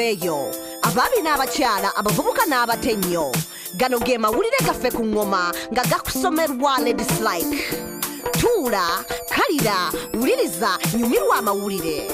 muveeyo abaami n'abakyala abavubuka n'abatenyo gano ge mawulire gaffe ku ngoma nga gakusomerwa Ladies Like tuula kalira wuliriza nyumirwa amawulire.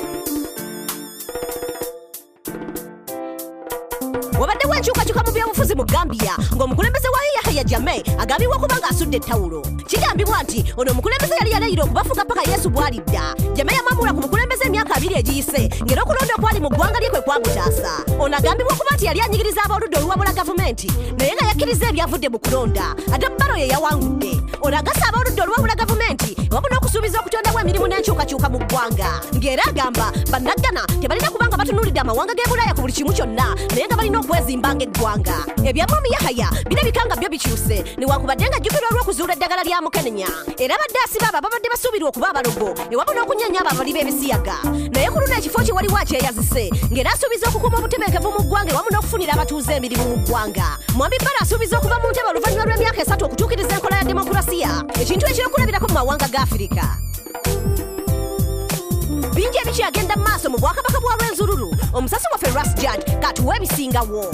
Wabaddewo enkyukakyuka mu byobufuzi mu Gambia ng'omukulembeze wa Yahya Jammeh agambibwa kuba ng'asudde ettawulo. Kigambibwa nti ono omukulembeze yali yalayira okubafuga paka Yesu bw'alidda. Jammeh yamwamula ku mukulembeze emyaka 2 egiyise ng'era okulonda okwali mu ggwanga lye kwe kwamutaasa. Ono agambibwa kuba nti yali anyigiriza ab'oludda oluwabula gavumenti naye nga yakkiriza ebyavudde mu kulonda ate Barrow ye yawangudde. Ono agasa ab'oludda oluwabula gavumenti wamu n'okusuubiza okutondawo emirimu n'enkyukakyuka mu ggwanga ng'era agamba bannaggana tebalina kubanga batunuulidde amawanga g'e Bulaaya ku buli kimu kyonna naye nga balina okwezimbanga eggwanga. Ebyamwami Yahya birabika nga byo bikyuse newankubadde nga jjukirwa olw'okuzuula eddagala lya Mukenenya era abadde asiba abo ababadde basuubirwa okuba abalogo ewamu n'okunyanya abo abali b'ebisiyaga naye ku luno ekifo kye waliwo akyeyazise ng'era asuubiza okukuuma obutebenkevu mu ggwanga ewamu n'okufunira abatuuze emirimu mu ggwanga. Mwami Barrow asuubiza okuva mu ntebe oluvannyuma lw'emyaka 3 okutuukiriza enkola ya demokrasiya ekintu eky'okulabirako mu mawanga ga Afirika. Bingi ebikyagenda mu maaso mu bwakabaka bwa Rwenzururu omusasi waffe Ras Judge katuwa ebisingawo.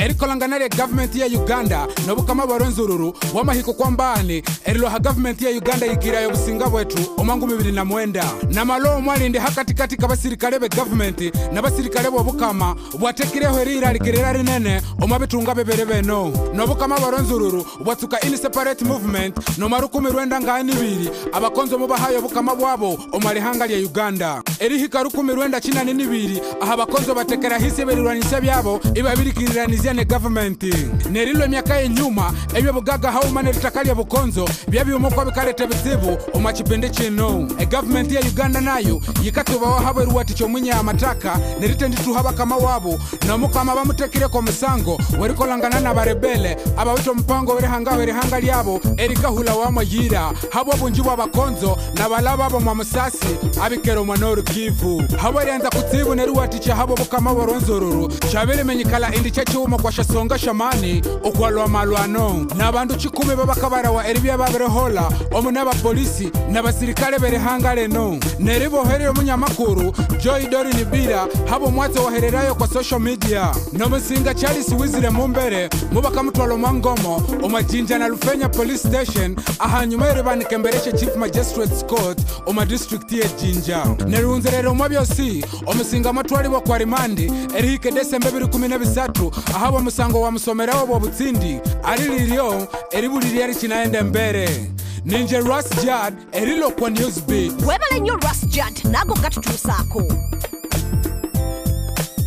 Erikolangana lya government ya Uganda n'obukama bwa Rwenzururu bw'amahiko kwa mbaani eriloha government ya Uganda yikirayo obusinga bwetu omwangu 2009 namalo omwalinde hakatikati kabasirikale be government n'abasirikale bw'obukama bwatekireho erira ligirira rinene omwabitunga bebere beno n'obukama bwa Rwenzururu bwatsuka in separate movement nomaru 12 abakonzo mu bahayo obukama bwabo omalihanga lya Uganda erihika 12 aha abakonzo batekera hisi berirwanisa byabo ibabirikiriranizia ne government nerilo emyaka enyuma ebyo bugaga hauma neritakalya bukonzo byabyomokwa bikalete bizibu omwakipende kino government ya Uganda nayo yikatubaho habweruwati kyomwinya amataka neritendituha bakama wabo nomukama bamutekireko musango werikolangana n'abarebele abawita omupango werihanga lyabo erikahula wamayira habwo bunjibwa abakonzo n'abalaba abo mwamusasi abikero mwanoro Kivu habwo ryanza kutsibu neriwati kya habo bukama bwa Rwenzururu kyabirimenyikala indi kyakiwuma kwa shasonga shamani okwalwa malwano n'abantu 10 babakabarawa eribya baberehola omu n'abapolisi n'abasirikale berihanga leno neriboherera omunyamakuru Joy Dorin Bira habo mwatse wahererayo kwa social media n'omusinga Charles Wizire mumbere mubakamutwalo mwangomo omajinja na Lufenya Police Station ahanyuma yerebanike mbereshe Chief Magistrates Court oma district ye Jinja nerunzerero mwabyosi omusinga matwalibwa kwa rimandi erihike Desemba 2013 ahabo musango wa musomerawo bwo butsindi aliliryo eribuliri yari kinaende mbere Ninja Ras Judge erilo kwa Newsbeat webale nnyo Ras Judge nago gatutuusaako.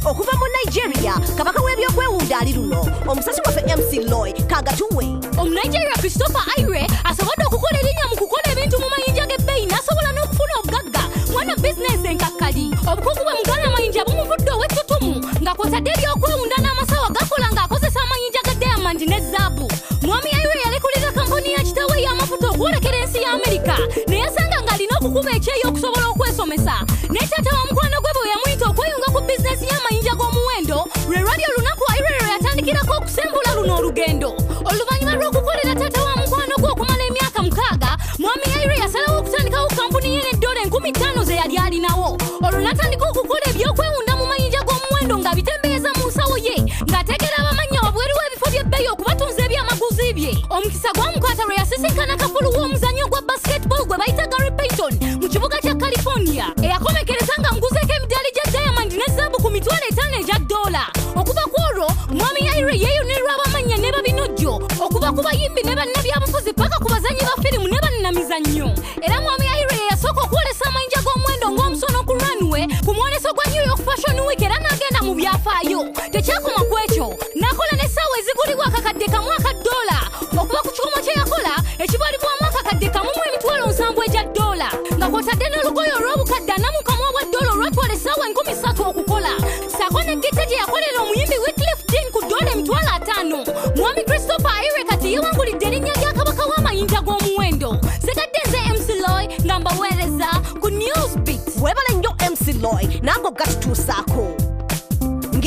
Okuva mu Nigeria kabaka w'ebyokwewunda ali luno omusasi waffe MC Loy kagatuwe Omunigeria Christopher Aire asobodde okukola erinnya mu kukola ebintu mu mayinja g'ebbeeyi n'asobola n'okufuna obugagga mwana bizinesi enkakkali obukugu bwe mugala amayinja bumuvudde ow'ettutumu ng'akozadde ebyokwewunda n'amasawo gakola ng'akozesa amayinja ga diamond ne zaabu. Mwami Aire yalekulira kampuni ya kitaawe y'amafuta okwolekera ensi ya Amerika naye yasanga ng'alina okukuba ekyeyo okusobola okwesomesa ne taata wa mukwano gwe bwe yamuyita okweyunga ku bizinesi y'amayinja g'omuwendo lwe lwali olunaku Aire lwe yatandikirako okusembula luno olugendo. Oluvannyuma lw'okukolera taata wa mukwano gwe okumala emyaka 6 mwami Aire yasalawo okutandikawo kampuni ye n'edola 50,000 ze yali alinawo. Olwo n'atandika okukola ebyokwewunda mu mayinja g'omuwendo ng'abitembeeza mu nsawo ye ng'ateekera abamanya wabweru w'ebifo by'ebbeeyi okubatunza ebyamaguzi bye. Omukisa gwamukwata lwe yasisinkana kafulu w'omuzannyo gwa basketball gwe bayita Gary Payton mu kibuga kya California eyakomekereza nga muguzeeko emidaali gya diamond ne zaabu ku $5,000 egya dola. Okuva ku olwo mwami Aire yeeyonerwa abamanya ne babinojjo okuva ku bayimbi ne bannabyabufuzi paka ku bazannyi ba firimu ne bannamizannyo. Era mwami Aire ye yasooka okwolesa amayinja g'omuwendo ng'omusono ku runway ku mwoleso gwa New York Fashion Week era n'agenda mu byafaayo. Tekyakoma ku ekyo n'akola n'essaawa ezigulibwa akakadde kamu $1 okuva ku kikomo kye yakola ekibalibwamu akakadde kamu mu $7,000 egya dola nga kw'otadde n'olugoye olw'obukadde $4 obwa dola olwatwala essaawa 30 okukola ssaako ne gita gye yakolera omuyimbi Wycliffe Jean ku dola $5,000. Mwami Christopher Aire kati yewangulidde erinnya lya kabaka w'amayinja g'omuwendo. Segadde nze MC Loy nga mbaweereza ku Newsbeat. webale nnyo MC Loy nago gatutuusaako.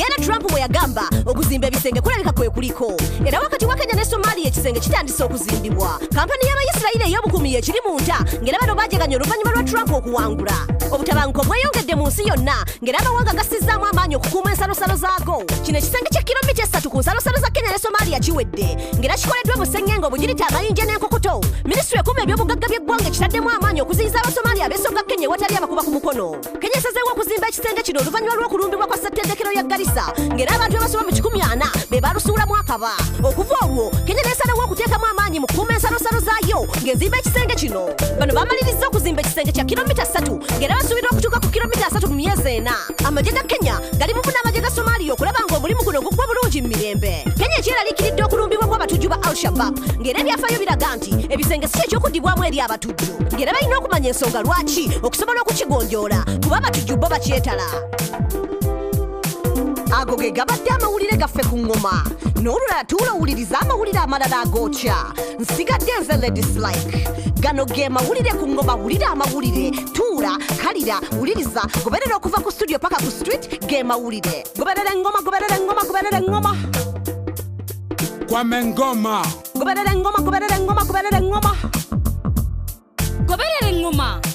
ngera Trump bwe yagamba okuzimba ebisenge kulabika kwe kuliko era wakati wa Kenya ne Somalia ekisenge kitandise okuzimbibwa kampani y'Abayisirayiri ey'obukumi ekiri mu nta ngera bano baajaganya oluvannyuma lwa Trump okuwangula obutabanguko bweyongedde mu nsi yonna ngera amawanga gassizzaamu amaanyi okukuuma ensalosalo zaago kino ekisenge kya kilomita 3 ku nsalosalo za Kenya ne Somalia kiwedde ngera kikoleddwa mu ssengengo obugirita amayinja n'enkokoto minisitule ekuuma ebyobugagga by'eggwanga ekitaddemu amaanyi okuziyiza Abasomalia ab'esonga Kenya ewatali abakuba ku mukono Kenya esazeewo okuzimba ekisenge kino oluvannyuma lw'okulumbibwa kwa ssettendekero ya Garissa ngera abantu abasoba mu 140 be balusuulamu akaba okuva olwo Kenya n'esalawo okuteekamu amaanyi mu kukuuma ensalosalo zaayo ng'ezimba ekisenge kino bano bamaliriza okuzimba ekisenge kya kilomita 3 ngera basuubirwa okutuuka ku kilomita 3 mu myezi 4 amagye ga Kenya gali mu n'amagye ga Somalia okulaba ng'omulimu guno gukuba bulungi mu mirembe Kenya ekyeraliikiridde okulumbibwa kw'abatujju ba Al-Shabaab ng'era ebyafaayo biraga nti ebisenge si ekyokuddibwamu eri abatujju ng'era balina okumanya ensonga lwaki okusobola okukigonjoola kuba abatujju bo bakyetala ago ge gabadde amawulire gaffe ku ngoma n'olulala tuula owuliriza amawulire amalala agookya nsigadde nze Ladislike gano ge mawulire ku ngoma wulira amawulire tuula kalira wuliriza goberera okuva ku studio paka ku street ge mawulire goberera engoma goberera engoma goberera engoma Kwame Ngoma goberera engoma goberera engoma goberera engoma goberera engoma